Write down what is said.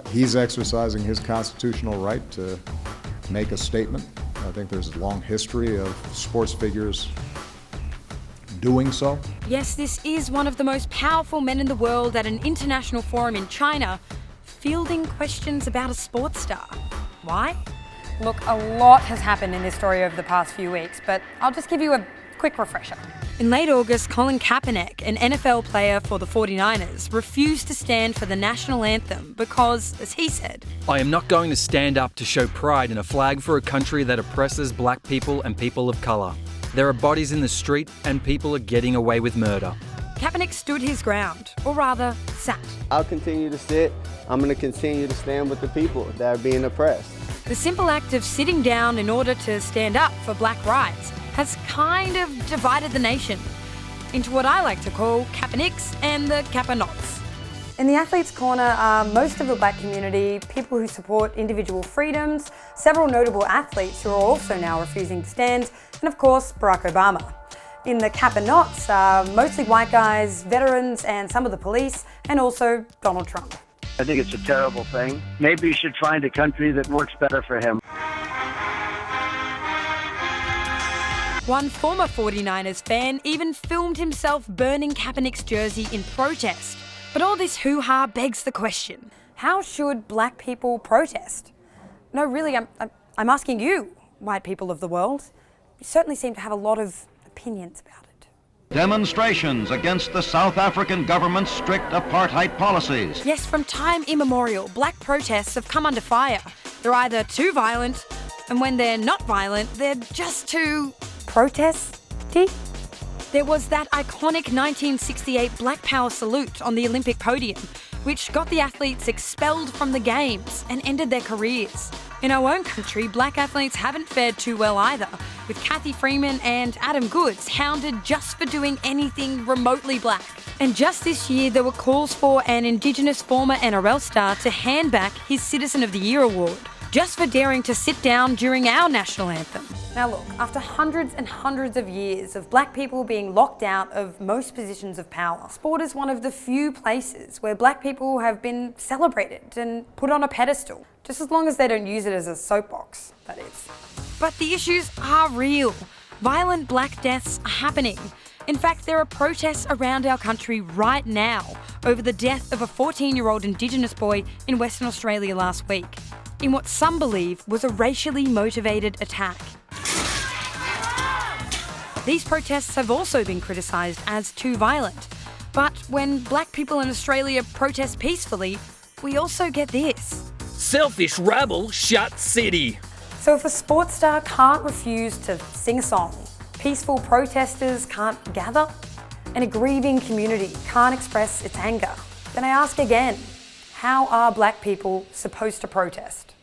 He's exercising his constitutional right to make a statement. I think there's a long history of sports figures doing so. Yes, this is one of the most powerful men in the world at an international forum in China, fielding questions about a sports star. Why? Look, a lot has happened in this story over the past few weeks, but I'll just give you a quick refresher. In late August, Colin Kaepernick, an NFL player for the 49ers, refused to stand for the national anthem because, as he said, "I am not going to stand up to show pride in a flag for a country that oppresses black people and people of colour. There are bodies in the street and people are getting away with murder." Kaepernick stood his ground, or rather, sat. I'll continue to sit. I'm going to continue to stand with the people that are being oppressed. The simple act of sitting down in order to stand up for black rights has kind of divided the nation into what I like to call Kaepernicks and the Kaepernots. In the Athletes' Corner are most of the black community, people who support individual freedoms, several notable athletes who are also now refusing to stand, and of course, Barack Obama. In the Kaepernots are mostly white guys, veterans, and some of the police, and also Donald Trump. I think it's a terrible thing. Maybe you should find a country that works better for him. One former 49ers fan even filmed himself burning Kaepernick's jersey in protest. But all this hoo-ha begs the question: how should black people protest? No, really, I'm asking you, white people of the world. You certainly seem to have a lot of opinions about it. Demonstrations against the South African government's strict apartheid policies. Yes, from time immemorial, black protests have come under fire. They're either too violent, and when they're not violent, they're just too protesty. There was that iconic 1968 Black Power salute on the Olympic podium, which got the athletes expelled from the Games and ended their careers. In our own country, black athletes haven't fared too well either, with Kathy Freeman and Adam Goodes hounded just for doing anything remotely black. And just this year, there were calls for an Indigenous former NRL star to hand back his Citizen of the Year award, just for daring to sit down during our national anthem. Now look, after hundreds and hundreds of years of black people being locked out of most positions of power, sport is one of the few places where black people have been celebrated and put on a pedestal, just as long as they don't use it as a soapbox, that is. But the issues are real. Violent black deaths are happening. In fact, there are protests around our country right now over the death of a 14-year-old Indigenous boy in Western Australia last week, in what some believe was a racially motivated attack. These protests have also been criticised as too violent. But when black people in Australia protest peacefully, we also get this. Selfish rabble shut city. So if a sports star can't refuse to sing a song, peaceful protesters can't gather, and a grieving community can't express its anger, then I ask again, how are black people supposed to protest?